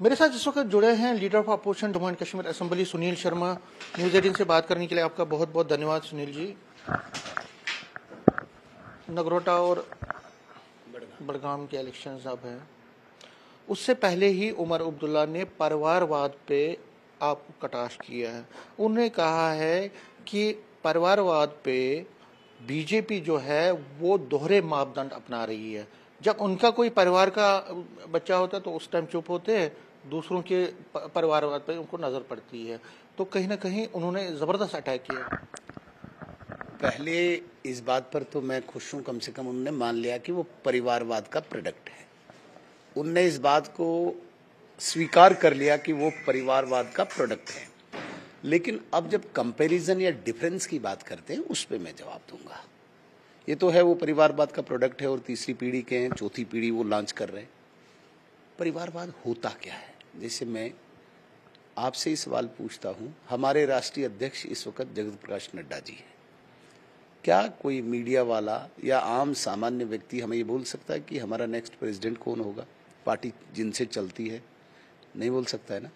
मेरे साथ इस वक्त जुड़े हैं leader of opposition Jammu and Kashmir assembly Sunil Sharma. News 18 से बात करने के लिए आपका बहुत बहुत धन्यवाद सुनील जी। नगरोटा और बड़गाम के इलेक्शंस अब हैं, उससे पहले ही उमर अब्दुल्ला ने परिवारवाद पे आपको कटाक्ष किया है। उन्होंने कहा है कि परिवारवाद पे बीजेपी जो है वो दोहरे मापदंड अपना रही है। जब उनका कोई परिवार का बच्चा होता है तो उस टाइम चुप होते हैं, दूसरों के परिवारवाद पे उनको नजर पड़ती है। तो कहीं ना कहीं उन्होंने जबरदस्त अटैक किया। पहले इस बात पर तो मैं खुश हूं, कम से कम उन्होंने मान लिया कि वो परिवारवाद का प्रोडक्ट है। उनने इस बात को स्वीकार कर लिया कि वो परिवारवाद का प्रोडक्ट है। लेकिन अब जब कंपैरिजन या डिफरेंस की बात करते हैं उस पर मैं जवाब दूंगा। ये तो है वो परिवारवाद का प्रोडक्ट है और तीसरी पीढ़ी के हैं, चौथी पीढ़ी वो लॉन्च कर रहे हैं। परिवारवाद होता क्या है? जैसे मैं आपसे ही सवाल पूछता हूं, हमारे राष्ट्रीय अध्यक्ष इस वक्त जगत प्रकाश नड्डा जी हैं। क्या कोई मीडिया वाला या आम सामान्य व्यक्ति हमें ये बोल सकता है कि हमारा नेक्स्ट प्रेसिडेंट कौन होगा? पार्टी जिनसे चलती है नहीं बोल सकता है ना।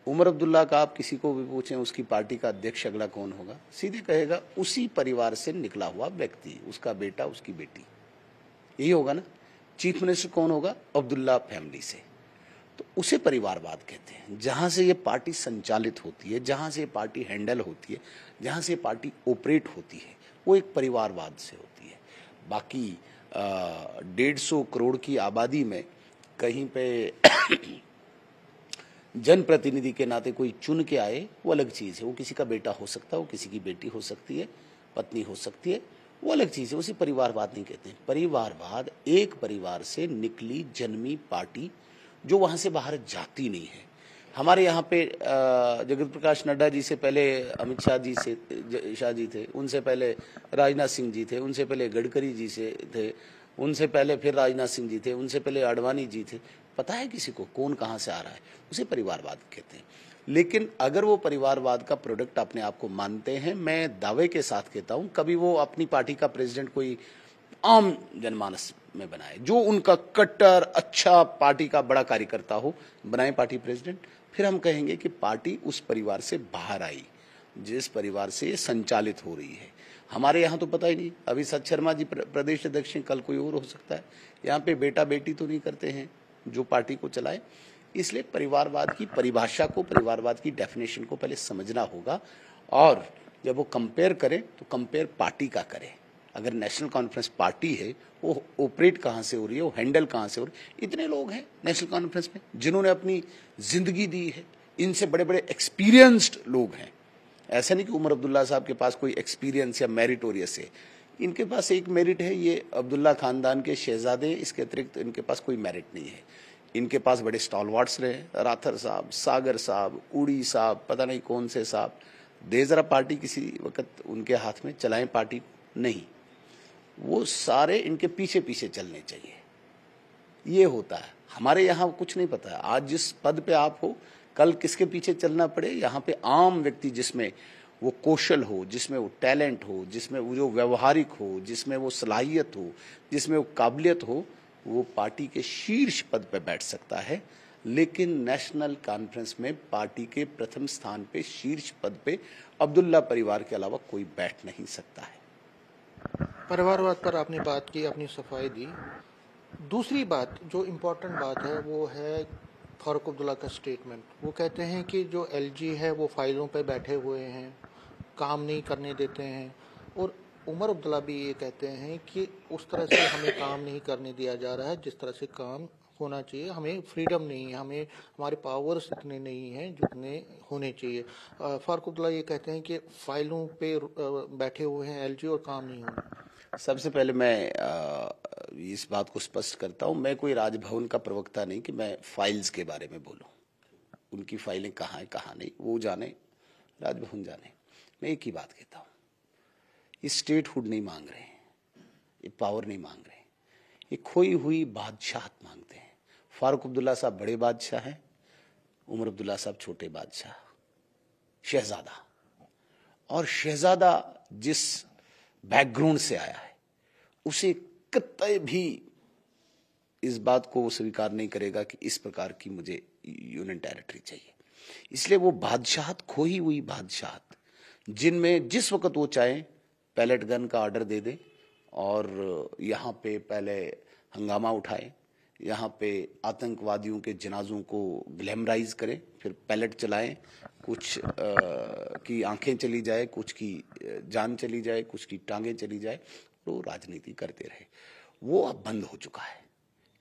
उमर अब्दुल्ला का आप किसी को भी पूछें उसकी पार्टी का अध्यक्ष अगला कौन होगा, सीधे कहेगा उसी परिवार से निकला हुआ व्यक्ति, उसका बेटा, उसकी बेटी, यही होगा ना। चीफ मिनिस्टर कौन होगा? अब्दुल्ला फैमिली से। तो उसे परिवारवाद कहते हैं। जहां से ये पार्टी संचालित होती है, जहां से ये पार्टी हैंडल होती है, जहां से ये पार्टी ऑपरेट होती है, वो एक परिवारवाद से होती है। बाकी 150 करोड़ की आबादी में कहीं पे जनप्रतिनिधि के नाते कोई चुन के आए, वो अलग चीज है। वो किसी का बेटा हो सकता है, वो किसी की बेटी हो सकती है, पत्नी हो सकती है, वो अलग चीज है। उसे परिवारवाद नहीं कहते। परिवारवाद एक परिवार से निकली जन्मी पार्टी जो वहां से बाहर जाती नहीं है। हमारे यहाँ पे जगत प्रकाश नड्डा जी से पहले अमित शाह जी थे, उनसे पहले राजनाथ सिंह जी थे, उनसे पहले गडकरी जी से थे, उनसे पहले फिर राजनाथ सिंह जी थे, उनसे पहले आडवाणी जी थे। पता है किसी को कौन कहाँ से आ रहा है? उसे परिवारवाद कहते हैं। लेकिन अगर वो परिवारवाद का प्रोडक्ट अपने आप को मानते हैं, मैं दावे के साथ कहता हूं, कभी वो अपनी पार्टी का प्रेसिडेंट कोई आम जनमानस में बनाए, जो उनका कट्टर अच्छा पार्टी का बड़ा कार्यकर्ता हो, बनाए पार्टी प्रेसिडेंट। फिर हम कहेंगे कि पार्टी उस परिवार से बाहर आई जिस परिवार से संचालित हो रही है। हमारे यहाँ तो पता ही नहीं, अभी सत शर्मा जी प्रदेश अध्यक्ष हैं, कल कोई और हो सकता है। यहाँ पे बेटा बेटी तो नहीं करते हैं जो पार्टी को चलाए। इसलिए परिवारवाद की परिभाषा को, परिवारवाद की डेफिनेशन को पहले समझना होगा, और जब वो कंपेयर करें तो कंपेयर पार्टी का करें। अगर नेशनल कॉन्फ्रेंस पार्टी है, वो ऑपरेट कहाँ से हो रही है, वो हैंडल कहाँ से हो रही है। इतने लोग हैं नेशनल कॉन्फ्रेंस में जिन्होंने अपनी जिंदगी दी है, इनसे बड़े बड़े एक्सपीरियंस्ड लोग हैं। ऐसा नहीं कि उमर अब्दुल्ला साहब के पास कोई एक्सपीरियंस या मेरिटोरियस है। इनके पास एक मेरिट है, ये अब्दुल्ला खानदान के शहजादे, इसके अतिरिक्त इनके पास कोई मेरिट नहीं है। इनके पास बड़े स्टॉलवर्ड्स रहे, राथर साहब, सागर साहब, उड़ी साहब, पता नहीं कौन से साहब। दे जरा पार्टी किसी वक्त उनके हाथ में, चलाएं पार्टी नहीं। वो सारे इनके पीछे पीछे चलने चाहिए। ये होता है। हमारे यहाँ कुछ नहीं पता है। आज जिस पद पे आप हो, कल किसके पीछे चलना पड़े। यहाँ पे आम व्यक्ति जिसमें वो कौशल हो, जिसमें वो टैलेंट हो, जिसमें वो जो व्यवहारिक हो, जिसमें वो सलाहियत हो, जिसमें वो काबिलियत हो, वो पार्टी के शीर्ष पद पे बैठ सकता है। लेकिन नेशनल कॉन्फ्रेंस में पार्टी के प्रथम स्थान पे, शीर्ष पद पे अब्दुल्ला परिवार के अलावा कोई बैठ नहीं सकता है। परिवारवाद पर आपने बात की, अपनी सफाई दी। दूसरी बात जो इम्पोर्टेंट बात है वो है फारूक अब्दुल्ला का स्टेटमेंट। वो कहते हैं कि जो एलजी है वो फाइलों पे बैठे हुए हैं, काम नहीं करने देते हैं। और उमर अब्दुल्ला भी ये कहते हैं कि उस तरह से हमें काम नहीं करने दिया जा रहा है जिस तरह से काम होना चाहिए। हमें फ्रीडम नहीं है, हमें हमारे पावर्स इतने नहीं हैं जितने होने चाहिए। फारूक अब्दुल्ला ये कहते हैं कि फाइलों पे बैठे हुए हैं एलजी और काम नहीं हो रहा। सबसे पहले मैं इस बात को स्पष्ट करता हूं, मैं कोई राजभवन का प्रवक्ता नहीं कि मैं फाइल्स के बारे में बोलूं। उनकी फाइलें कहाँ हैं कहाँ नहीं, वो जाने, राजभवन जाने। मैं एक ही बात कहता हूं, ये स्टेटहुड नहीं मांग रहे हैं, ये पावर नहीं मांग रहे हैं, ये खोई हुई बादशाहत मांगते हैं। फारूक अब्दुल्ला साहब बड़े बादशाह हैं, उमर अब्दुल्ला साहब छोटे बादशाह, शहजादा। और शहजादा जिस बैकग्राउंड से आया है उसे कतई भी इस बात को वो स्वीकार नहीं करेगा कि इस प्रकार की मुझे यूनियन टेरिटरी चाहिए। इसलिए वो बादशाहत, खोई हुई बादशाहत, जिनमें जिस वक्त वो चाहे पैलेट गन का ऑर्डर दे दे और यहाँ पे पहले हंगामा उठाए, यहाँ पे आतंकवादियों के जनाजों को ग्लैमराइज करें, फिर पैलेट चलाएं, कुछ की आंखें चली जाए, कुछ की जान चली जाए, कुछ की टांगें चली जाए, तो राजनीति करते रहे। वो अब बंद हो चुका है,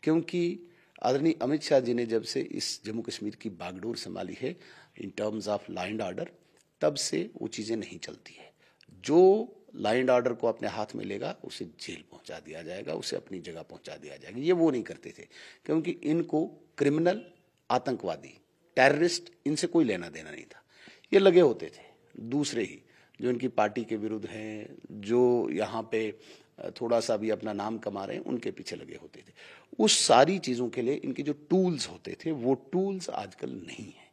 क्योंकि आदरणीय अमित शाह जी ने जब से इस जम्मू कश्मीर की बागडोर संभाली है in terms of law and order, तब से वो चीज़ें नहीं चलती है। जो लॉ एंड ऑर्डर को अपने हाथ में लेगा उसे जेल पहुंचा दिया जाएगा, उसे अपनी जगह पहुंचा दिया जाएगा। ये वो नहीं करते थे, क्योंकि इनको क्रिमिनल, आतंकवादी, टेररिस्ट, इनसे कोई लेना देना नहीं था। ये लगे होते थे दूसरे ही जो इनकी पार्टी के विरुद्ध हैं, जो यहाँ पे थोड़ा सा भी अपना नाम कमा रहे हैं, उनके पीछे लगे होते थे। उस सारी चीज़ों के लिए इनके जो टूल्स होते थे वो टूल्स आजकल नहीं है।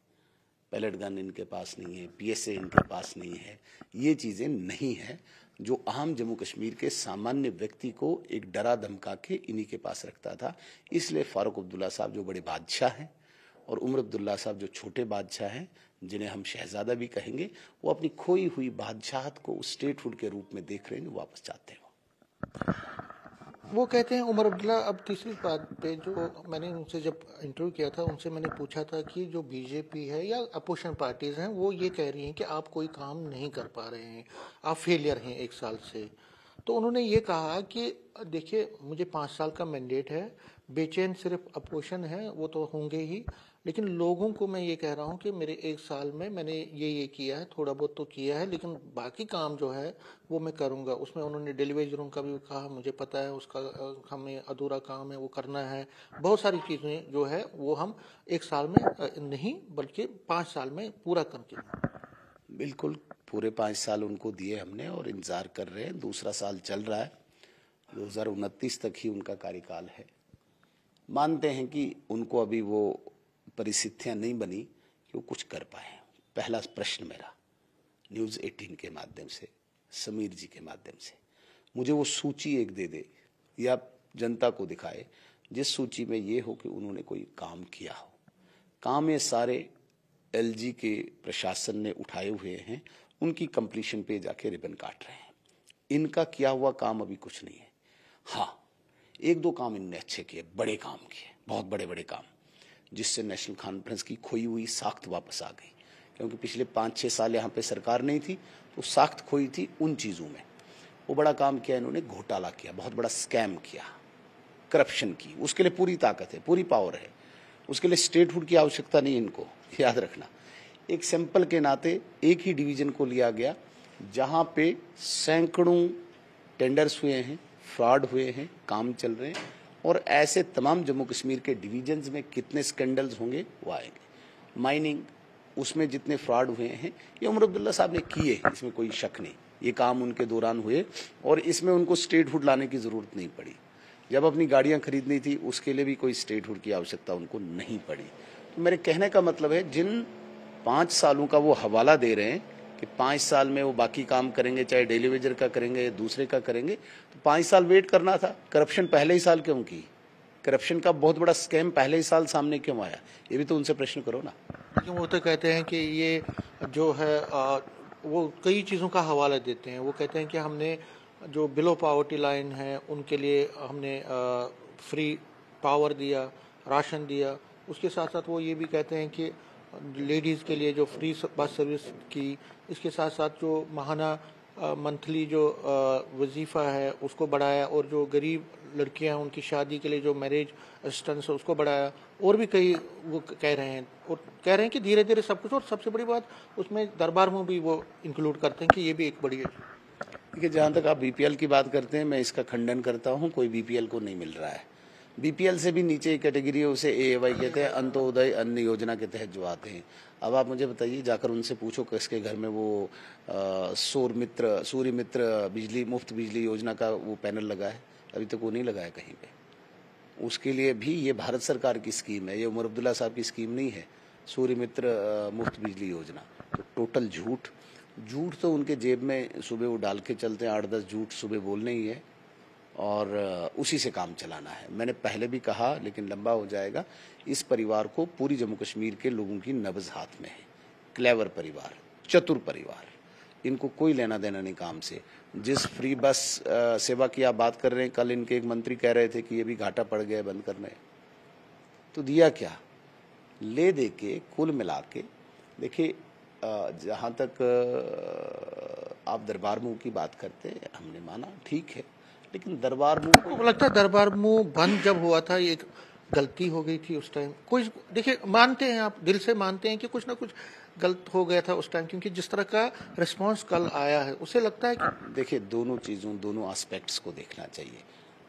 पैलेट गन इनके पास नहीं है, पीएसए इनके पास नहीं है, ये चीज़ें नहीं है जो आम जम्मू कश्मीर के सामान्य व्यक्ति को एक डरा धमका के इन्हीं के पास रखता था। इसलिए फारूक अब्दुल्ला साहब जो बड़े बादशाह हैं और उमर अब्दुल्ला साहब जो छोटे बादशाह हैं, जिन्हें हम शहजादा भी कहेंगे, वो अपनी खोई हुई बादशाहत को स्टेटहुड के रूप में देख रहे हैं, वापस चाहते हैं। वो कहते हैं उमर अब्दुल्ला। अब तीसरी बात पे जो मैंने उनसे जब इंटरव्यू किया था, उनसे मैंने पूछा था कि जो बीजेपी है या अपोजिशन पार्टीज हैं वो ये कह रही हैं कि आप कोई काम नहीं कर पा रहे हैं, आप फेलियर हैं 1 साल से। तो उन्होंने ये कहा कि देखिए मुझे 5 साल का मैंडेट है, बेचैन सिर्फ अपोजिशन है, वो तो होंगे ही, लेकिन लोगों को मैं ये कह रहा हूँ कि मेरे 1 साल में मैंने ये किया है, थोड़ा बहुत तो किया है, लेकिन बाकी काम जो है वो मैं करूँगा। उसमें उन्होंने डिलीवरी रूम का भी कहा, मुझे पता है उसका हमें अधूरा काम है वो करना है। बहुत सारी चीज़ें जो है वो हम 1 साल में नहीं बल्कि 5 साल में पूरा करके। बिल्कुल, पूरे 5 साल उनको दिए हमने और इंतज़ार कर रहे हैं। दूसरा साल चल रहा है, 2029 तक ही उनका कार्यकाल है। मानते हैं कि उनको अभी वो परिस्थितियां नहीं बनी कि वो कुछ कर पाए। पहला प्रश्न मेरा न्यूज़ 18 के माध्यम से, समीर जी के माध्यम से, मुझे वो सूची एक दे दे या जनता को दिखाए जिस सूची में ये हो कि उन्होंने कोई काम किया हो। काम ये सारे एलजी के प्रशासन ने उठाए हुए हैं, उनकी कंप्लीशन पे जाके रिबन काट रहे हैं। इनका किया हुआ काम अभी कुछ नहीं है। हाँ, 1-2 काम इनने अच्छे किए, बड़े काम किए, बहुत बड़े बड़े काम, जिससे नेशनल कॉन्फ्रेंस की खोई हुई साख्त वापस आ गई। क्योंकि पिछले 5-6 साल यहाँ पे सरकार नहीं थी, तो साख्त खोई थी उन चीज़ों में। वो बड़ा काम किया इन्होंने, घोटाला किया, बहुत बड़ा स्कैम किया, करप्शन की। उसके लिए पूरी ताकत है, पूरी पावर है, उसके लिए स्टेटहुड की आवश्यकता नहीं इनको, याद रखना। एक सैंपल के नाते एक ही डिवीजन को लिया गया जहाँ पे सैकड़ों टेंडर्स हुए हैं, फ्रॉड हुए हैं, काम चल रहे हैं, और ऐसे तमाम जम्मू कश्मीर के डिवीजन्स में कितने स्कैंडल्स होंगे वो आएंगे। माइनिंग, उसमें जितने फ्रॉड हुए हैं ये उमर अब्दुल्ला साहब ने किए, इसमें कोई शक नहीं। ये काम उनके दौरान हुए और इसमें उनको स्टेटहुड लाने की ज़रूरत नहीं पड़ी। जब अपनी गाड़ियां खरीदनी थी उसके लिए भी कोई स्टेटहुड की आवश्यकता उनको नहीं पड़ी। तो मेरे कहने का मतलब है, जिन 5 सालों का वो हवाला दे रहे हैं कि 5 साल में वो बाकी काम करेंगे, चाहे डेली वेजर का करेंगे, दूसरे का करेंगे, तो 5 साल वेट करना था। करप्शन पहले ही साल क्यों की? करप्शन का बहुत बड़ा स्कैम पहले ही साल सामने क्यों आया? ये भी तो उनसे प्रश्न करो ना। लेकिन वो तो कहते हैं कि ये जो है वो कई चीज़ों का हवाला देते हैं। वो कहते हैं कि हमने जो बिलो पावर्टी लाइन है उनके लिए हमने फ्री पावर दिया, राशन दिया। उसके साथ साथ वो ये भी कहते हैं कि लेडीज़ के लिए जो फ्री बस सर्विस की, इसके साथ साथ जो माहाना मंथली जो वजीफ़ा है उसको बढ़ाया, और जो गरीब लड़कियां उनकी शादी के लिए जो मैरिज असिस्टेंस है उसको बढ़ाया, और भी कई वो कह रहे हैं। और कह रहे हैं कि धीरे धीरे सब कुछ, और सबसे बड़ी बात उसमें दरबार में भी वो इंक्लूड करते हैं कि ये भी एक बड़ी है। देखिए, जहाँ तक आप बीपीएल की बात करते हैं, मैं इसका खंडन करता हूँ। कोई बीपीएल को नहीं मिल रहा है। बीपीएल से भी नीचे एक कैटेगरी है, उसे एएवाई कहते हैं, अंत्योदय अन्न योजना के तहत जो आते हैं। अब आप मुझे बताइए, जाकर उनसे पूछो किसके घर में वो सूर्य मित्र बिजली, मुफ्त बिजली योजना का वो पैनल लगा है? अभी तक वो नहीं लगा है कहीं पे। उसके लिए भी ये भारत सरकार की स्कीम है, ये उमर अब्दुल्ला साहब की स्कीम नहीं है, सूर्य मित्र मुफ्त बिजली योजना। तो टोटल झूठ तो उनके जेब में सुबह वो डाल के चलते हैं, 8-10 झूठ सुबह बोलने ही है। और उसी से काम चलाना है। मैंने पहले भी कहा, लेकिन लंबा हो जाएगा, इस परिवार को पूरी जम्मू कश्मीर के लोगों की नब्ज हाथ में है। क्लेवर परिवार, चतुर परिवार, इनको कोई लेना देना नहीं काम से। जिस फ्री बस सेवा की आप बात कर रहे हैं, कल इनके एक मंत्री कह रहे थे कि ये भी घाटा पड़ गया बंद करने, तो दिया क्या? ले दे के कुल मिला के देखिए, जहाँ तक आप दरबार मुंह की बात करते हैं, हमने माना ठीक है, लेकिन दरबार मुंह को लगता है दरबार मुंह बंद जब हुआ था ये एक गलती हो गई थी उस टाइम? कोई देखिए, मानते हैं आप, दिल से मानते हैं कि कुछ ना कुछ गलत हो गया था उस टाइम, क्योंकि जिस तरह का रिस्पांस कल आया है उसे लगता है कि देखिए, दोनों चीज़ों, दोनों एस्पेक्ट्स को देखना चाहिए।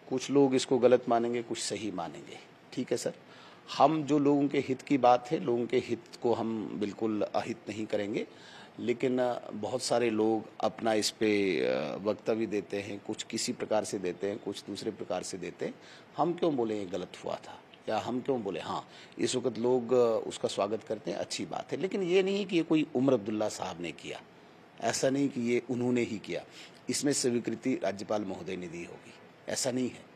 कुछ लोग इसको गलत मानेंगे, कुछ सही मानेंगे, ठीक है सर। हम जो लोगों के हित की बात है, लोगों के हित को हम बिल्कुल अहित नहीं करेंगे, लेकिन बहुत सारे लोग अपना इस पे वक्तव्य देते हैं, कुछ किसी प्रकार से देते हैं, कुछ दूसरे प्रकार से देते हैं। हम क्यों बोले ये गलत हुआ था, या हम क्यों बोले हाँ इस वक्त लोग उसका स्वागत करते हैं, अच्छी बात है। लेकिन ये नहीं कि ये कोई उमर अब्दुल्ला साहब ने किया, ऐसा नहीं कि ये उन्होंने ही किया। इसमें स्वीकृति राज्यपाल महोदय ने दी होगी, ऐसा नहीं है।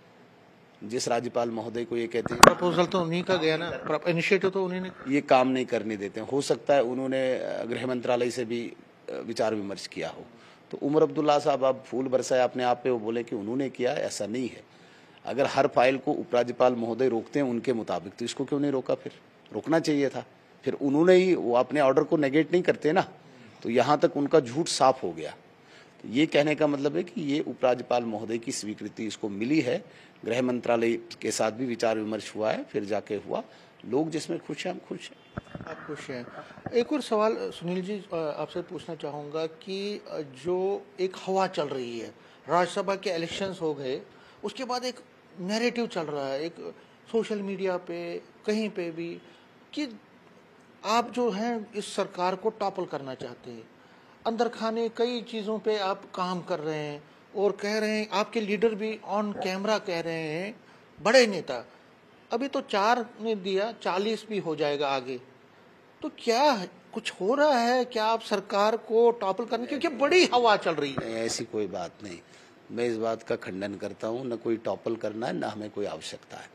जिस राज्यपाल महोदय को ये कहते हैं, प्रपोजल तो उन्हीं का गया ना, इनिशिएटिव तो उन्हीं ने, ये काम नहीं करने देते हैं। हो सकता है उन्होंने गृह मंत्रालय से भी विचार विमर्श किया हो। तो उमर अब्दुल्ला साहब आप फूल बरसाए अपने आप पे, वो बोले कि उन्होंने किया, ऐसा नहीं है। अगर हर फाइल को उपराज्यपाल महोदय रोकते हैं उनके मुताबिक, तो इसको क्यों नहीं रोका? फिर रोकना चाहिए था। फिर उन्होंने ही, वो अपने ऑर्डर को नेगेट नहीं करते ना, तो यहाँ तक उनका झूठ साफ हो गया। तो ये कहने का मतलब है कि ये उपराज्यपाल महोदय की स्वीकृति इसको मिली है, गृह मंत्रालय के साथ भी विचार विमर्श हुआ है, फिर जाके हुआ। लोग जिसमें खुश हैं, हम खुश हैं। आप खुश हैं। एक और सवाल सुनील जी आपसे पूछना चाहूँगा कि जो एक हवा चल रही है, राज्यसभा के इलेक्शंस हो गए, उसके बाद एक नैरेटिव चल रहा है, एक सोशल मीडिया पे कहीं पे भी, कि आप जो हैं इस सरकार को टॉपल करना चाहते हैं। अंदर खाने कई चीज़ों पे आप काम कर रहे हैं और कह रहे हैं, आपके लीडर भी ऑन कैमरा कह रहे हैं, बड़े नेता, अभी तो 4 ने दिया, 40 भी हो जाएगा आगे। तो क्या कुछ हो रहा है? क्या आप सरकार को टॉपल करने, क्योंकि बड़ी हवा चल रही है? नहीं, ऐसी कोई बात नहीं। मैं इस बात का खंडन करता हूँ। न कोई टॉपल करना है, न हमें कोई आवश्यकता है।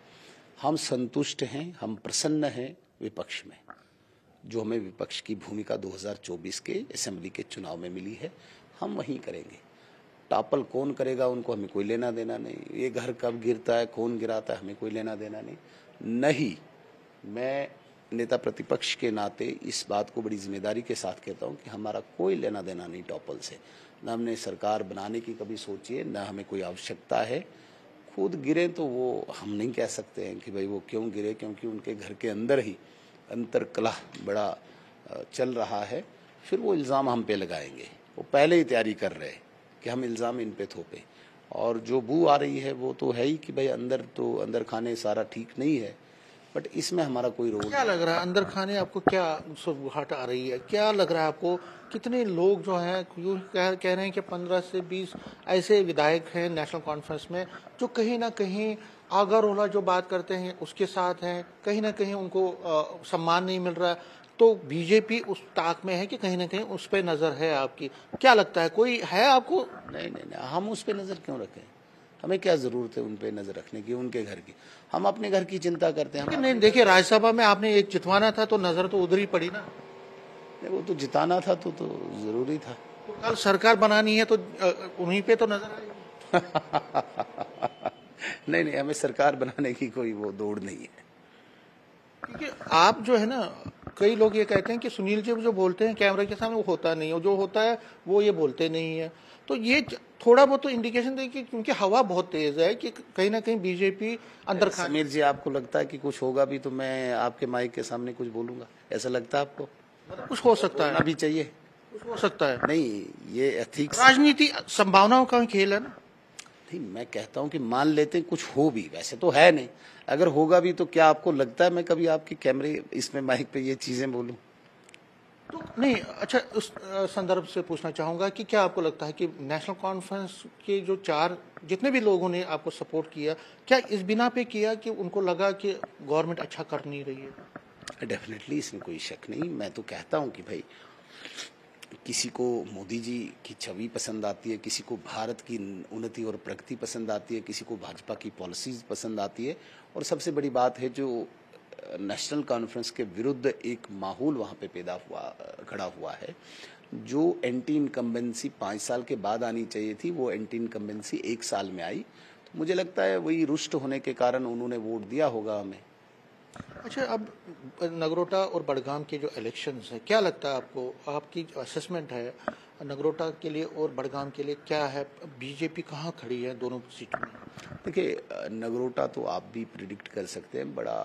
हम संतुष्ट हैं, हम प्रसन्न हैं विपक्ष में, जो हमें विपक्ष की भूमिका 2024 के असेंबली के चुनाव में मिली है, हम वहीं करेंगे। टॉपल कौन करेगा उनको हमें कोई लेना देना नहीं। ये घर कब गिरता है, कौन गिराता है, हमें कोई लेना देना नहीं। मैं नेता प्रतिपक्ष के नाते इस बात को बड़ी जिम्मेदारी के साथ कहता हूं कि हमारा कोई लेना देना नहीं टॉपल से। न हमने सरकार बनाने की कभी सोची है, न हमें कोई आवश्यकता है। खुद गिरे तो वो हम नहीं कह सकते हैं कि भाई वो क्यों गिरे, क्योंकि उनके घर के अंदर ही अंतर कलह बड़ा चल रहा है। फिर वो इल्ज़ाम हम पे लगाएंगे। वो पहले ही तैयारी कर रहे हैं कि हम इल्ज़ाम इन पे थोपे। और जो बू आ रही है वो तो है ही कि भाई अंदर खाने सारा ठीक नहीं है, बट इसमें हमारा कोई रोल। क्या लग रहा है अंदर खाने आपको, क्या सुबगाहट आ रही है? क्या लग रहा है आपको? कितने लोग जो हैं यूँ कह रहे हैं कि 15 से 20 ऐसे विधायक हैं नेशनल कॉन्फ्रेंस में जो कहीं ना कहीं आगारोला जो बात करते हैं उसके साथ हैं, कहीं ना कहीं उनको सम्मान नहीं मिल रहा है। तो बीजेपी उस ताक में है कि कहीं ना कहीं उस पर नजर है आपकी? क्या लगता है, कोई है आपको? नहीं, हम उस पर नजर क्यों रखें? हमें क्या जरूरत है उन पे नजर रखने की, उनके घर की? हम अपने घर की चिंता करते हैं। नहीं, देखिए, राज्यसभा में आपने एक जितवाना था तो नजर तो उधर ही पड़ी ना। वो तो जिताना था तो जरूरी था। तो कल सरकार बनानी है तो उन्हीं पे तो नजर आएगी। नहीं, हमें सरकार बनाने की कोई वो दौड़ नहीं है। क्योंकि आप जो है ना, कई लोग ये कहते हैं कि सुनील जी जो बोलते हैं कैमरे के सामने वो होता नहीं है, जो होता है वो ये बोलते नहीं है। तो ये थोड़ा बहुत तो इंडिकेशन दे कि क्योंकि हवा बहुत तेज है कि कहीं ना कहीं बीजेपी अंदर खा। समीर जी, आपको लगता है कि कुछ होगा भी तो मैं आपके माइक के सामने कुछ बोलूंगा? ऐसा लगता है आपको? कुछ हो सकता है, अभी चाहिए, कुछ हो सकता है। नहीं, ये एथिक्स, राजनीति संभावनाओं का खेल है ना। नहीं, मैं कहता हूं कि मान लेते हैं कुछ हो भी, वैसे तो है नहीं। अगर होगा भी तो क्या आपको लगता है मैं कभी आपके कैमरे इसमें माइक पे ये चीजें बोलूं? तो नहीं, अच्छा, उस संदर्भ से पूछना चाहूंगा कि क्या आपको लगता है कि नेशनल कॉन्फ्रेंस के जो 4 जितने भी लोगों ने आपको सपोर्ट किया, क्या इस बिना पे किया कि उनको लगा कि गवर्नमेंट अच्छा कर नहीं रही है? डेफिनेटली, इसमें कोई शक नहीं। मैं तो कहता हूं कि भाई किसी को मोदी जी की छवि पसंद आती है, किसी को भारत की उन्नति और प्रगति पसंद आती है, किसी को भाजपा की पॉलिसीज पसंद आती है, और सबसे बड़ी बात है जो नेशनल कॉन्फ्रेंस के विरुद्ध एक माहौल वहाँ पे खड़ा हुआ है। जो एंटी इनकम्बेंसी 5 साल के बाद आनी चाहिए थी, वो एंटी इनकम्बेंसी 1 साल में आई। तो मुझे लगता है वही रुष्ट होने के कारण उन्होंने वोट दिया होगा हमें। अच्छा, अब नगरोटा और बड़गाम के जो इलेक्शंस हैं, क्या लगता है आपको, आपकी असेसमेंट है नगरोटा के लिए और बड़गाम के लिए क्या है, बीजेपी कहाँ खड़ी है दोनों सीटों में? देखिए, नगरोटा तो आप भी प्रिडिक्ट कर सकते हैं, बड़ा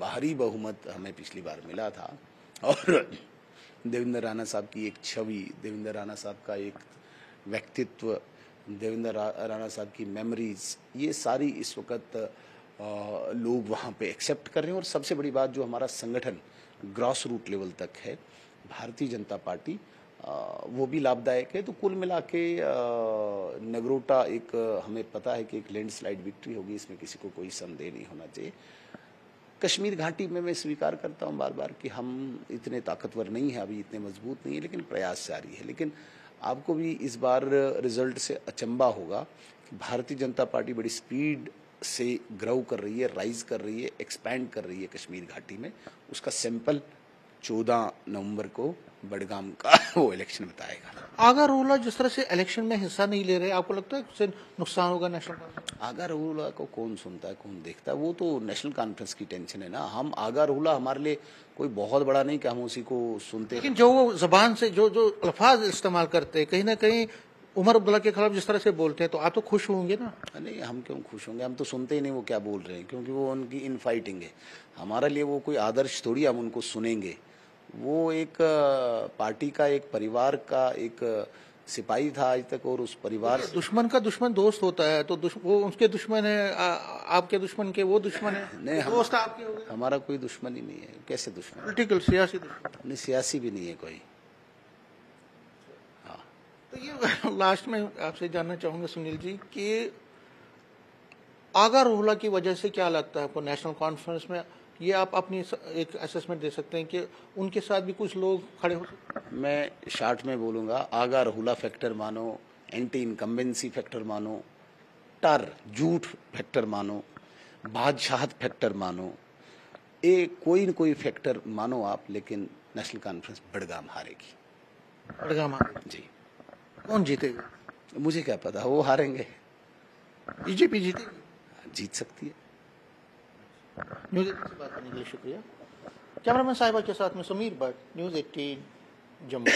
भारी बहुमत हमें पिछली बार मिला था, और देवेंद्र राणा साहब की एक छवि, देवेंद्र राणा साहब का एक व्यक्तित्व, देवेंद्र राणा साहब की मेमोरीज, ये सारी इस वक्त लोग वहाँ पे एक्सेप्ट कर रहे हैं। और सबसे बड़ी बात, जो हमारा संगठन ग्रॉस रूट लेवल तक है, भारतीय जनता पार्टी, वो भी लाभदायक है। तो कुल मिला के नगरोटा एक, हमें पता है कि एक लैंडस्लाइड विक्ट्री होगी, इसमें किसी को कोई संदेह नहीं होना चाहिए। कश्मीर घाटी में मैं स्वीकार करता हूँ बार बार कि हम इतने ताकतवर नहीं है, अभी इतने मजबूत नहीं है, लेकिन प्रयास जारी है। लेकिन आपको भी इस बार रिजल्ट से अचंबा होगा कि भारतीय जनता पार्टी बड़ी स्पीड से ग्रो कर रही है, राइज कर रही है, एक्सपैंड कर रही है कश्मीर घाटी में। उसका सैंपल 14 नवंबर को बड़गाम का वो इलेक्शन बताएगा। आगा रोला जिस तरह से इलेक्शन में हिस्सा नहीं ले रहे, आपको लगता है उससे नुकसान होगा नेशनल कॉन्फ्रेंस? आगा रोला को कौन सुनता है, कौन देखता है? वो तो नेशनल कॉन्फ्रेंस की टेंशन है ना। हम आगा रोला हमारे लिए कोई बहुत बड़ा नहीं कि हम उसी को सुनते। लेकिन जो वो जबान से जो जो अल्फाज इस्तेमाल करते हैं, कहीं ना कहीं उमर अब्दुल्ला के खिलाफ जिस तरह से बोलते हैं, तो आप तो खुश होंगे ना? नहीं, हम क्यों खुश होंगे, हम तो सुनते ही नहीं वो क्या बोल रहे हैं, क्योंकि वो उनकी इन फाइटिंग है। हमारे लिए वो कोई आदर्श थोड़ी हम उनको सुनेंगे। वो एक पार्टी का, एक परिवार का एक सिपाही था आज तक, और उस परिवार से दुश्मन का दुश्मन दोस्त होता है, तो वो उसके दुश्मन है, आपके दुश्मन के वो दुश्मन है। नहीं, दोस्त आपके हो गए। हमारा कोई दुश्मन ही नहीं है। कैसे दुश्मन? पॉलिटिकल, सियासी दुश्मन? नहीं, सियासी भी नहीं है कोई। हाँ, तो ये लास्ट में आपसे जानना चाहूंगा सुनील जी कि आगा रोहला की वजह से क्या लगता है आपको नेशनल कॉन्फ्रेंस में, ये आप अपनी एक असेसमेंट दे सकते हैं कि उनके साथ भी कुछ लोग खड़े हो सकते हैं? मैं शार्ट में बोलूँगा, आगा रोहला फैक्टर मानो, एंटी इनकम्बेंसी फैक्टर मानो, झूठ फैक्टर मानो, बादशाहत फैक्टर मानो, कोई न कोई फैक्टर मानो आप, लेकिन नेशनल कॉन्फ्रेंस बड़गाम हारेगी। बड़गाम हारेगी? जी। कौन जीतेगा? मुझे क्या पता, वो हारेंगे। बीजेपी जीतेगी? जीत सकती है। न्यूज़ 18 से बात करने के लिए शुक्रिया। कैमरामैन साहिबा के साथ में समीर भट्ट, न्यूज़ 18 जम्मू।